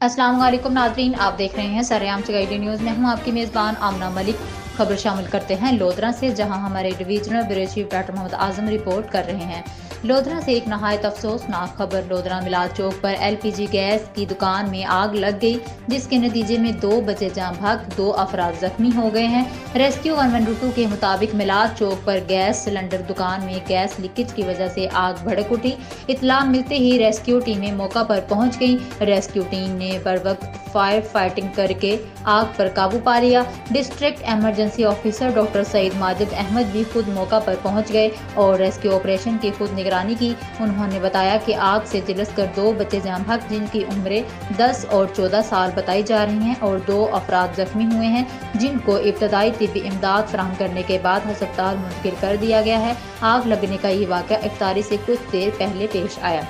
अस्सलाम वालेकुम नाज़रीन, आप देख रहे हैं सरेआम चगाइडी न्यूज़ में हूं आपकी मेज़बान आमना मलिक। खबर शामिल करते हैं लोधरा से, जहां हमारे divisional bureau chief doctor Mohammad Azam report कर रहे हैं। लोधरा से एक नहायत अफसोसनाक खबर। लोधरा मिलाद चौक पर एलपीजी गैस की दुकान में आग लग गई, जिसके नतीजे में 2 बच्चे जाँ भाग 2 अफराद जख्मी हो गए हैं। रेस्क्यू 112 के मुताबिक मिलाद चौक पर गैस सिलेंडर दुकान में गैस लीकेज की वजह से आग भड़क उठी। इत्तला मिलते ही रेस्क्यू टीमें मौका पर पहुंच गई। रेस्क्यू टीम ने बरवक्त फायर फाइटिंग करके आग पर काबू पा लिया। District emergency officer doctor Saeed Majid Ahmed भी खुद मौका पर पहुंच गए और रेस्क्यू ऑपरेशन की खुद निगरानी की। उन्होंने बताया कि आग से झुलस कर 2 बच्चे जाँ भाग, जिनकी उम्रें 10 और 14 साल बताई जा रही हैं, और 2 अफराद जख्मी हुए हैं, जिनको इब्तदाई तिब्बी इमदाद फराहम करने के बाद अस्पताल मुंतकिल कर दिया गया है। आग लगने का ये वाक़या इफ्तारी से कुछ देर पहले पेश आया।